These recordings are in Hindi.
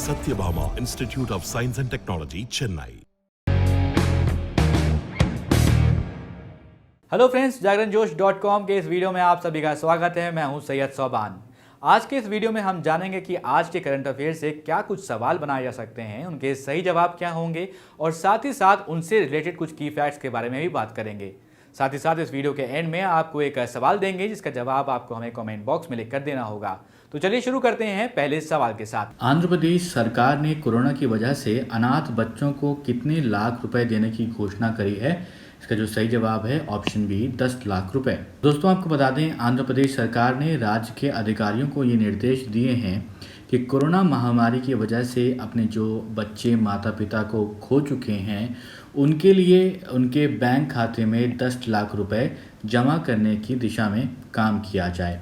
Satyabhama Institute of Science and Technology, Chennai. Hello friends, जागरणजोश.com के इस वीडियो में आप सभी का स्वागत है। मैं हूं सैयद सोबान। आज के इस वीडियो में हम जानेंगे कि आज के करंट अफेयर से क्या कुछ सवाल बनाए जा सकते हैं, उनके सही जवाब क्या होंगे और साथ ही साथ उनसे रिलेटेड कुछ की फैक्ट्स के बारे में भी बात करेंगे। साथ ही साथ इस वीडियो के एंड में आपको एक सवाल देंगे जिसका जवाब आपको हमें कमेंट बॉक्स में लिख कर देना होगा। तो चलिए शुरू करते हैं पहले सवाल के साथ। आंध्र प्रदेश सरकार ने कोरोना की वजह से अनाथ बच्चों को कितने लाख रुपए देने की घोषणा करी है? इसका जो सही जवाब है ऑप्शन बी 10 लाख रुपए। दोस्तों आपको बता दें, आंध्र प्रदेश सरकार ने राज्य के अधिकारियों को ये निर्देश दिए हैं कि कोरोना महामारी की वजह से अपने जो बच्चे माता पिता को खो चुके हैं उनके लिए उनके बैंक खाते में 10 लाख रुपए जमा करने की दिशा में काम किया जाए।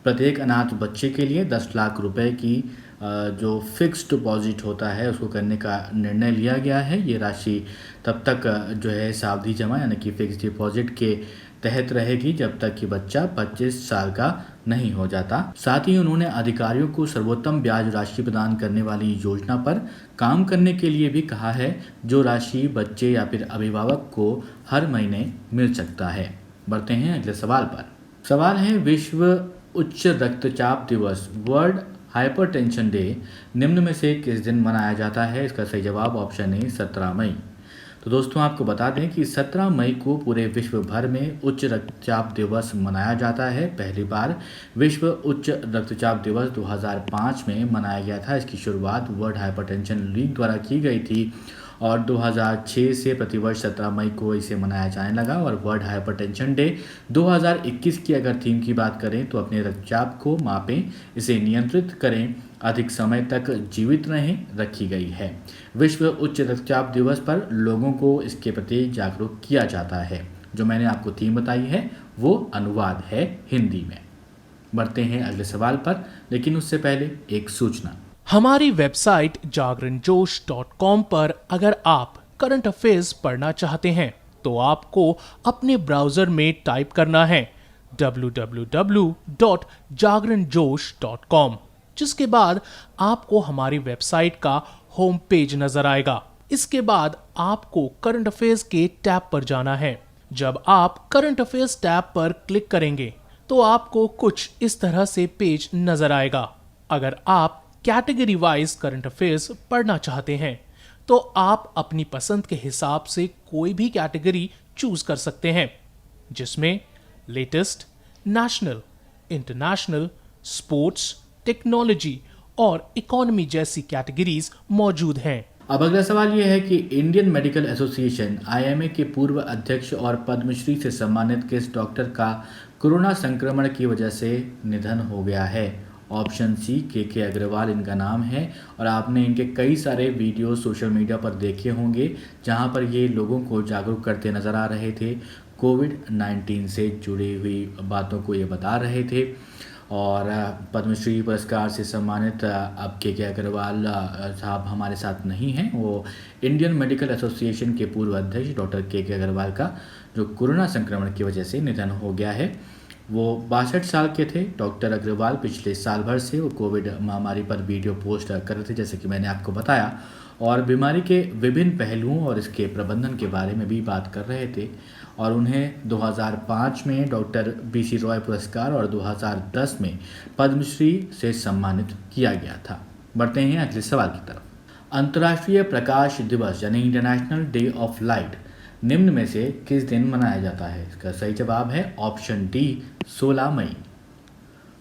प्रत्येक अनाथ बच्चे के लिए 10 लाख रुपए की जो फिक्स डिपॉजिट होता है उसको करने का निर्णय लिया गया है। ये राशि तब तक जो है सावधि जमा यानी कि फिक्स डिपॉजिट के तहत रहेगी जब तक कि बच्चा 25 साल का नहीं हो जाता। साथ ही उन्होंने अधिकारियों को सर्वोत्तम ब्याज राशि प्रदान करने वाली योजना पर काम करने के लिए भी कहा है, जो राशि बच्चे या फिर अभिभावक को हर महीने मिल सकता है। बढ़ते हैं अगले सवाल पर। सवाल है, विश्व उच्च रक्तचाप दिवस वर्ल्ड हाइपरटेंशन डे निम्न में से किस दिन मनाया जाता है? इसका सही जवाब ऑप्शन ए 17 मई। तो दोस्तों आपको बता दें कि 17 मई को पूरे विश्व भर में उच्च रक्तचाप दिवस मनाया जाता है। पहली बार विश्व उच्च रक्तचाप दिवस 2005 में मनाया गया था। इसकी शुरुआत वर्ल्ड हाइपरटेंशन लीग द्वारा की गई थी और 2006 से प्रतिवर्ष 17 मई को इसे मनाया जाने लगा। और वर्ल्ड हाइपरटेंशन डे 2021 की अगर थीम की बात करें तो अपने रक्तचाप को मापें, इसे नियंत्रित करें, अधिक समय तक जीवित रहें रखी गई है। विश्व उच्च रक्तचाप दिवस पर लोगों को इसके प्रति जागरूक किया जाता है। जो मैंने आपको थीम बताई है वो अनुवाद है हिंदी में। बढ़ते हैं अगले सवाल पर, लेकिन उससे पहले एक सूचना। हमारी वेबसाइट जागरणजोश.com पर अगर आप करंट अफेयर्स पढ़ना चाहते हैं तो आपको अपने ब्राउजर में टाइप करना है www.jagranjosh.com, जिसके बाद आपको हमारी वेबसाइट का होम पेज नजर आएगा। इसके बाद आपको करंट अफेयर्स के टैब पर जाना है। जब आप करंट अफेयर्स टैब पर क्लिक करेंगे तो आपको कुछ इस तरह से पेज नजर आएगा। अगर आप कैटेगरी वाइज करंट अफेयर्स पढ़ना चाहते हैं तो आप अपनी पसंद के हिसाब से कोई भी कैटेगरी चूज कर सकते हैं, जिसमें latest, national, international, sports, technology और इकोनॉमी जैसी कैटेगरीज मौजूद हैं। अब अगला सवाल यह है कि इंडियन मेडिकल एसोसिएशन IMA के पूर्व अध्यक्ष और पद्मश्री से सम्मानित किस डॉक्टर का कोरोना संक्रमण की वजह से निधन हो गया है? ऑप्शन सी के अग्रवाल इनका नाम है और आपने इनके कई सारे वीडियो सोशल मीडिया पर देखे होंगे जहां पर ये लोगों को जागरूक करते नज़र आ रहे थे। कोविड-19 से जुड़ी हुई बातों को ये बता रहे थे और पद्मश्री पुरस्कार से सम्मानित अब के अग्रवाल साहब हमारे साथ नहीं हैं। वो इंडियन मेडिकल एसोसिएशन के पूर्व अध्यक्ष डॉक्टर के अग्रवाल का जो कोरोना संक्रमण की वजह से निधन हो गया है। वो 62 साल के थे। डॉक्टर अग्रवाल पिछले साल भर से वो कोविड महामारी पर वीडियो पोस्ट कर रहे थे, जैसे कि मैंने आपको बताया, और बीमारी के विभिन्न पहलुओं और इसके प्रबंधन के बारे में भी बात कर रहे थे। और उन्हें 2005 में डॉक्टर BC रॉय पुरस्कार और 2010 में पद्मश्री से सम्मानित किया गया था। बढ़ते हैं अगले सवाल की तरफ। अंतर्राष्ट्रीय प्रकाश दिवस यानी इंटरनेशनल डे ऑफ लाइट निम्न में से किस दिन मनाया जाता है? इसका सही जवाब है ऑप्शन डी 16 मई।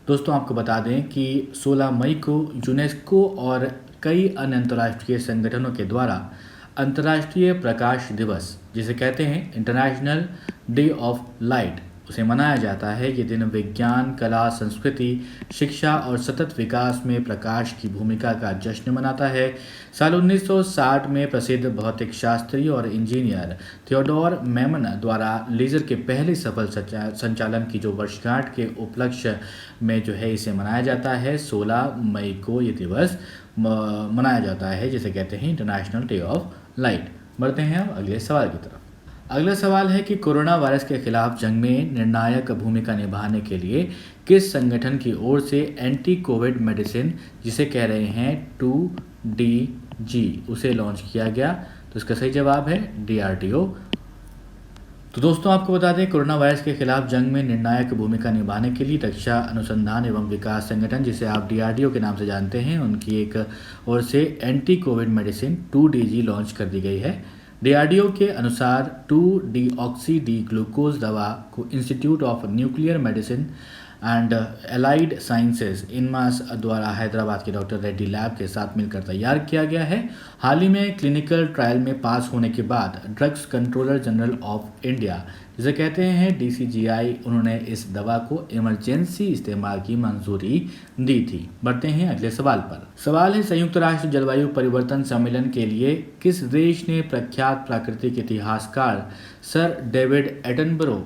दोस्तों आपको बता दें कि 16 मई को यूनेस्को और कई अन्य अंतर्राष्ट्रीय संगठनों के द्वारा अंतर्राष्ट्रीय प्रकाश दिवस, जिसे कहते हैं इंटरनेशनल डे ऑफ लाइट, उसे मनाया जाता है। ये दिन विज्ञान, कला, संस्कृति, शिक्षा और सतत विकास में प्रकाश की भूमिका का जश्न मनाता है। साल 1960 में प्रसिद्ध भौतिक शास्त्री और इंजीनियर थियोडोर मैमन द्वारा लेज़र के पहले सफल संचालन की जो वर्षगांठ के उपलक्ष्य में जो है इसे मनाया जाता है। 16 मई को ये दिवस मनाया जाता है, जिसे कहते हैं इंटरनेशनल डे ऑफ लाइट। बढ़ते हैं अब अगले सवाल की तरफ। अगला सवाल है कि कोरोना वायरस के खिलाफ जंग में निर्णायक भूमिका निभाने के लिए किस संगठन की ओर से एंटी कोविड मेडिसिन, जिसे कह रहे हैं उसे लॉन्च किया गया। तो इसका सही जवाब है DRDO। तो दोस्तों आपको बता दें, कोरोना वायरस के खिलाफ जंग में निर्णायक भूमिका निभाने के लिए रक्षा अनुसंधान एवं विकास संगठन, जिसे आप DRDO के नाम से जानते हैं, उनकी एक ओर से anti Covid medicine 2DG launch कर दी गई है। DRDO के अनुसार 2-डीऑक्सी डी ग्लूकोज दवा को institute of nuclear medicine and allied sciences INMAS द्वारा हैदराबाद के डॉक्टर रेड्डी लैब के साथ मिलकर तैयार किया गया है। हाल ही में क्लिनिकल ट्रायल में पास होने के बाद drugs controller general of India, जिसे कहते हैं DCGI, उन्होंने इस दवा को इमरजेंसी इस्तेमाल की मंजूरी दी थी। बढ़ते हैं अगले सवाल पर। सवाल है, संयुक्त राष्ट्र जलवायु परिवर्तन सम्मेलन के लिए किस देश ने प्रख्यात प्राकृतिक इतिहासकार सर डेविड एटनबरो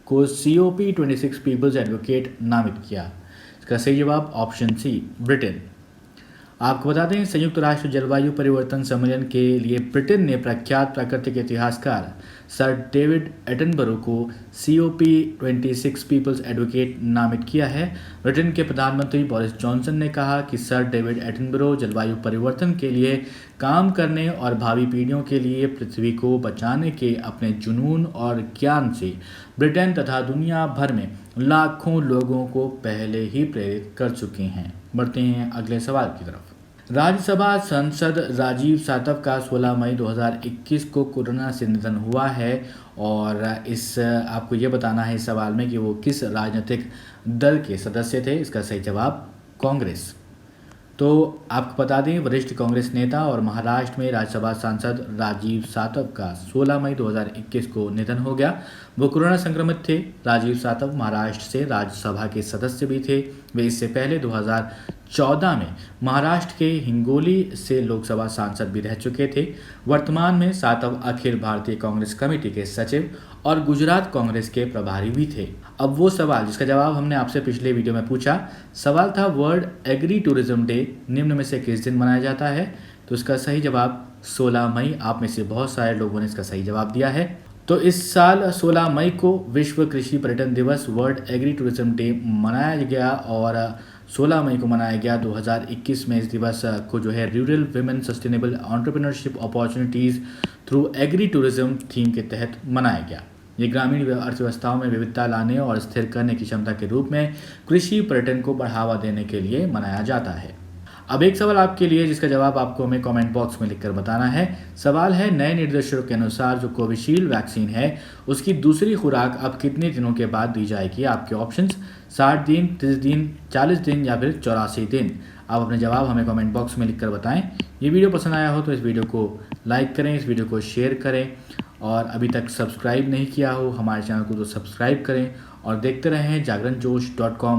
को COP26 पीपल्स एडवोकेट नामित किया? इसका सही जवाब ऑप्शन सी, ब्रिटेन। आपको बता दें, संयुक्त राष्ट्र जलवायु परिवर्तन सम्मेलन के लिए ब्रिटेन ने प्रख्यात प्राकृतिक इतिहासकार सर डेविड एटनबरो को COP26 पीपल्स एडवोकेट नामित किया है। ब्रिटेन के प्रधानमंत्री बोरिस जॉनसन ने कहा कि सर डेविड एटनबरो जलवायु परिवर्तन के लिए काम करने और भावी पीढ़ियों के लिए पृथ्वी को बचाने के अपने जुनून और ज्ञान से ब्रिटेन तथा दुनिया भर में लाखों लोगों को पहले ही प्रेरित कर चुके हैं। बढ़ते हैं अगले सवाल की तरफ। राज्यसभा सांसद राजीव सातव का 16 मई 2021 को कोरोना से निधन हुआ है और आपको ये बताना है इस सवाल में कि वो किस राजनीतिक दल के सदस्य थे। इसका सही जवाब कांग्रेस। तो आपको बता दें, वरिष्ठ कांग्रेस नेता और महाराष्ट्र में राज्यसभा सांसद राजीव सातव का 16 मई 2021 को निधन हो गया। वो कोरोना संक्रमित थे। राजीव सातव महाराष्ट्र से राज्यसभा के सदस्य भी थे। वे इससे पहले 2014 में महाराष्ट्र के हिंगोली से लोकसभा सांसद भी रह चुके थे। वर्तमान में सातव अखिल भारतीय कांग्रेस कमेटी के सचिव और गुजरात कांग्रेस के प्रभारी भी थे। अब वो सवाल जिसका जवाब हमने आपसे पिछले वीडियो में पूछा, सवाल था वर्ल्ड एग्री टूरिज्म डे निम्न में से किस दिन मनाया जाता है? तो इसका सही जवाब 16 मई। आप में से बहुत सारे लोगों ने इसका सही जवाब दिया है। तो इस साल 16 मई को विश्व कृषि पर्यटन दिवस वर्ल्ड एग्री टूरिज्म डे मनाया गया और 16 मई को मनाया गया। 2021 में इस दिवस को जो है rural women sustainable entrepreneurship opportunities through agri tourism theme के तहत मनाया गया। ये ग्रामीण अर्थव्यवस्थाओं में विविधता लाने और स्थिर करने की क्षमता के रूप में कृषि पर्यटन को बढ़ावा देने के लिए मनाया जाता है। अब एक सवाल आपके लिए जिसका जवाब आपको हमें कमेंट बॉक्स में लिखकर बताना है। सवाल है, नए निर्देशों के अनुसार जो कोविशील्ड वैक्सीन है उसकी दूसरी खुराक अब कितने दिनों के बाद दी जाएगी? आपके ऑप्शंस 60 दिन, 30 दिन, 40 दिन या फिर 84 दिन। आप अपने जवाब हमें कमेंट बॉक्स में लिखकर बताएं। ये वीडियो पसंद आया हो तो इस वीडियो को लाइक करें, इस वीडियो को शेयर करें और अभी तक सब्सक्राइब नहीं किया हो हमारे चैनल को तो सब्सक्राइब करें और देखते रहें जागरणजोश.com।